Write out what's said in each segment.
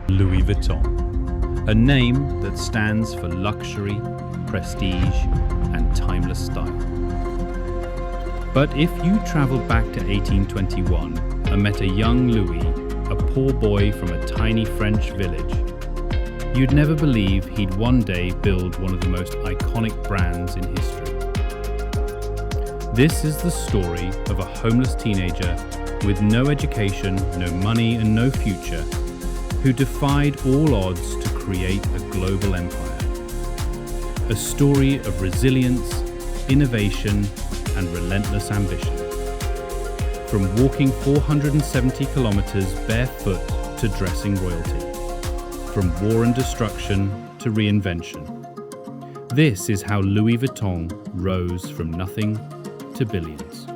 Louis Vuitton, a name that stands for luxury, prestige, and timeless style. But if you traveled back to 1821 and met a young Louis, a poor boy from a tiny French village, you'd never believe he'd one day build one of the most iconic brands in history. This is the story of a homeless teenager with no education, no money, and no future, who defied all odds to create a global empire. A story of resilience, innovation, and relentless ambition. From walking 470 kilometers barefoot to dressing royalty. From war and destruction to reinvention. This is how Louis Vuitton rose from nothing to billions.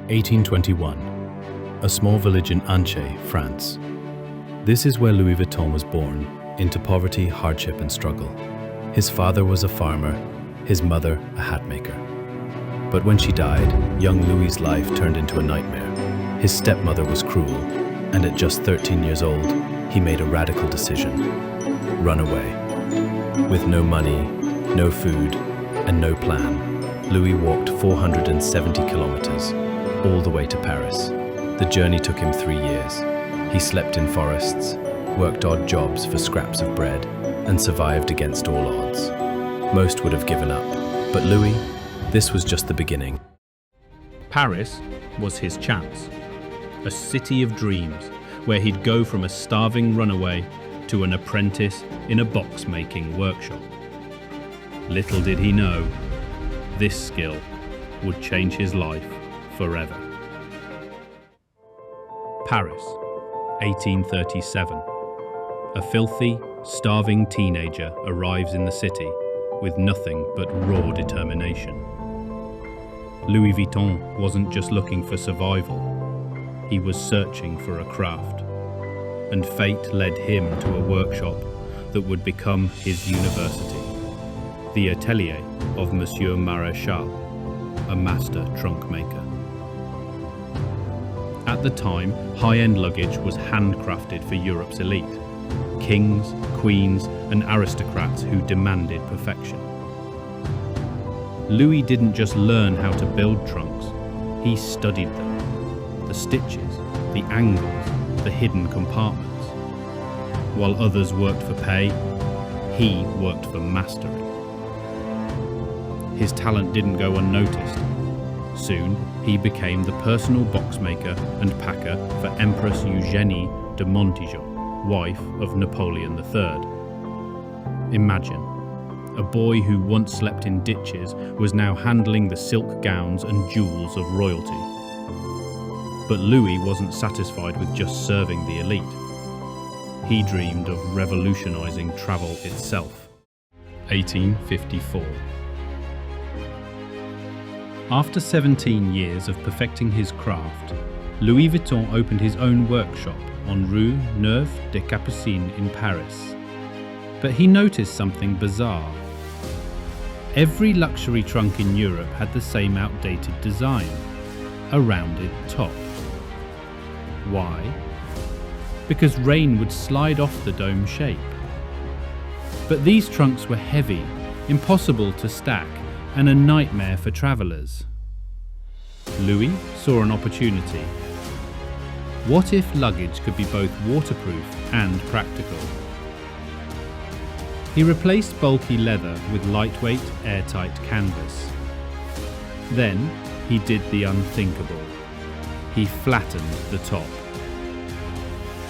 1821. A small village in Anche, France. This is where Louis Vuitton was born, into poverty, hardship, and struggle. His father was a farmer, his mother a hat maker. But when she died, young Louis's life turned into a nightmare. His stepmother was cruel, and at just 13 years old, he made a radical decision: run away. With no money, no food, and no plan, Louis walked 470 kilometers, all the way to Paris. The journey took him 3 years. He slept in forests, worked odd jobs for scraps of bread, and survived against all odds. Most would have given up, but Louis, this was just the beginning. Paris was his chance. A city of dreams, where he'd go from a starving runaway to an apprentice in a box-making workshop. Little did he know, this skill would change his life forever. Paris, 1837. A filthy, starving teenager arrives in the city with nothing but raw determination. Louis Vuitton wasn't just looking for survival, he was searching for a craft. And fate led him to a workshop that would become his university, the atelier of Monsieur Maréchal, a master trunk maker. At the time, high-end luggage was handcrafted for Europe's elite, kings, queens, and aristocrats who demanded perfection. Louis didn't just learn how to build trunks, he studied them, the stitches, the angles, the hidden compartments. While others worked for pay, he worked for mastery. His talent didn't go unnoticed. Soon, he became the personal boxmaker and packer for Empress Eugénie de Montijo, wife of Napoleon III. Imagine, a boy who once slept in ditches was now handling the silk gowns and jewels of royalty. But Louis wasn't satisfied with just serving the elite. He dreamed of revolutionizing travel itself. 1854. After 17 years of perfecting his craft, Louis Vuitton opened his own workshop on Rue Neuve des Capucines in Paris. But he noticed something bizarre. Every luxury trunk in Europe had the same outdated design, a rounded top. Why? Because rain would slide off the dome shape. But these trunks were heavy, impossible to stack, and a nightmare for travelers. Louis saw an opportunity. What if luggage could be both waterproof and practical? He replaced bulky leather with lightweight, airtight canvas. Then he did the unthinkable. He flattened the top.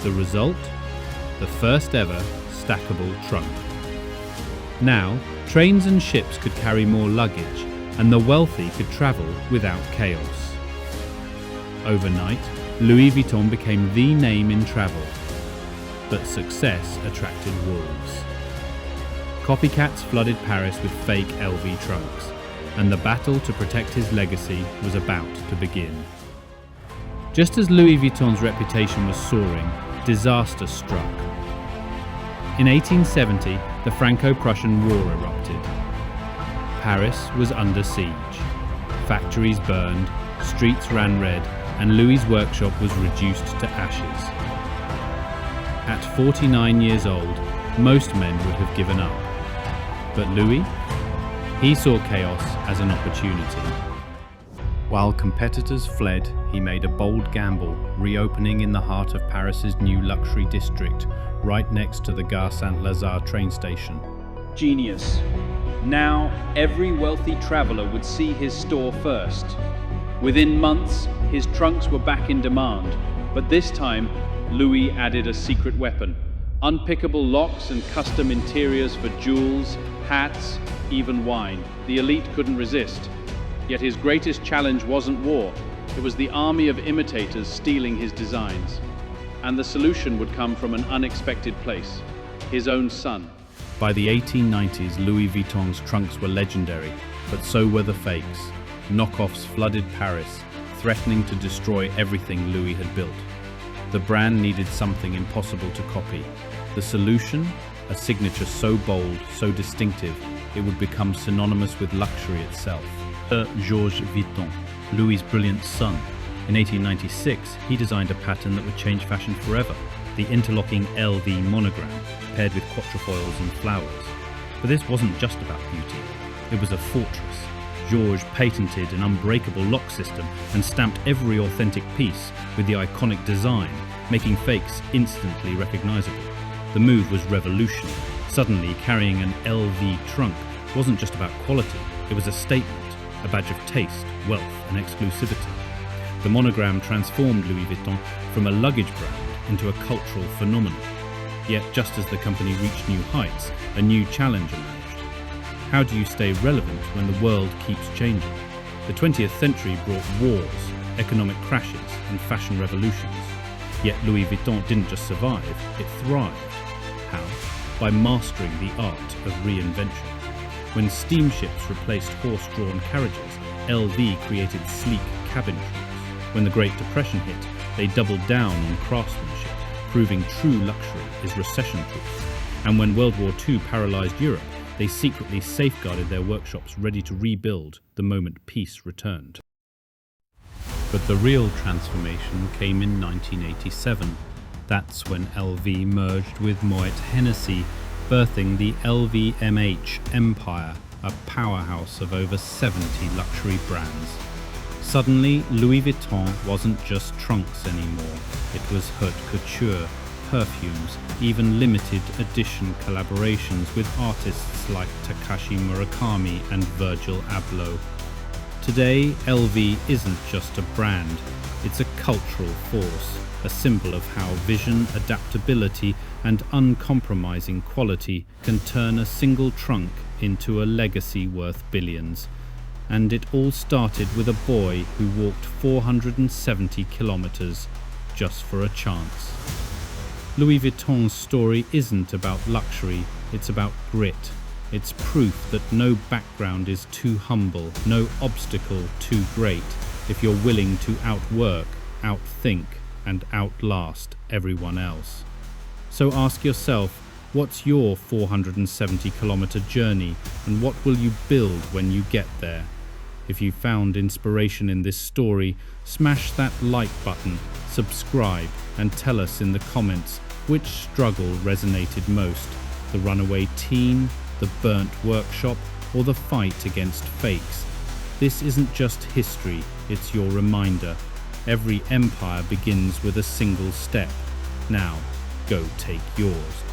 The result? The first ever stackable trunk. Now, trains and ships could carry more luggage, and the wealthy could travel without chaos. Overnight, Louis Vuitton became the name in travel, but success attracted wolves. Copycats flooded Paris with fake LV trunks, and the battle to protect his legacy was about to begin. Just as Louis Vuitton's reputation was soaring, disaster struck. In 1870, the Franco-Prussian War erupted. Paris was under siege. Factories burned, streets ran red, and Louis's workshop was reduced to ashes. At 49 years old, most men would have given up. But Louis? He saw chaos as an opportunity. While competitors fled, he made a bold gamble, reopening in the heart of Paris's new luxury district, right next to the Gare Saint-Lazare train station. Genius. Now, every wealthy traveler would see his store first. Within months, his trunks were back in demand, but this time, Louis added a secret weapon: unpickable locks and custom interiors for jewels, hats, even wine. The elite couldn't resist. Yet his greatest challenge wasn't war. It was the army of imitators stealing his designs. And the solution would come from an unexpected place: his own son. By the 1890s, Louis Vuitton's trunks were legendary, but so were the fakes. Knockoffs flooded Paris, threatening to destroy everything Louis had built. The brand needed something impossible to copy. The solution? A signature so bold, so distinctive, it would become synonymous with luxury itself. Georges Vuitton, Louis's brilliant son. In 1896, he designed a pattern that would change fashion forever: the interlocking LV monogram, paired with quatrefoils and flowers. But this wasn't just about beauty. It was a fortress. Georges patented an unbreakable lock system and stamped every authentic piece with the iconic design, making fakes instantly recognizable. The move was revolutionary. Suddenly, carrying an LV trunk wasn't just about quality, it was a statement, a badge of taste, wealth, and exclusivity. The monogram transformed Louis Vuitton from a luggage brand into a cultural phenomenon. Yet, just as the company reached new heights, a new challenge emerged. How do you stay relevant when the world keeps changing? The 20th century brought wars, economic crashes, and fashion revolutions. Yet Louis Vuitton didn't just survive, it thrived. How? By mastering the art of reinvention. When steamships replaced horse-drawn carriages, LV created sleek cabin trunks. When the Great Depression hit, they doubled down on craftsmanship, proving true luxury is recession-proof. And when World War II paralyzed Europe, they secretly safeguarded their workshops ready to rebuild the moment peace returned. But the real transformation came in 1987. That's when LV merged with Moet Hennessy, birthing the LVMH empire, a powerhouse of over 70 luxury brands. Suddenly, Louis Vuitton wasn't just trunks anymore. It was haute couture, perfumes, even limited edition collaborations with artists like Takashi Murakami and Virgil Abloh. Today, LV isn't just a brand, it's a cultural force, a symbol of how vision, adaptability, and uncompromising quality can turn a single trunk into a legacy worth billions. And it all started with a boy who walked 470 kilometers just for a chance. Louis Vuitton's story isn't about luxury, it's about grit. It's proof that no background is too humble, no obstacle too great, if you're willing to outwork, outthink, and outlast everyone else. So ask yourself, what's your 470-kilometer journey, and what will you build when you get there? If you found inspiration in this story, smash that like button, subscribe, and tell us in the comments which struggle resonated most: the runaway teen, the burnt workshop, or the fight against fakes. This isn't just history, it's your reminder. Every empire begins with a single step. Now, go take yours.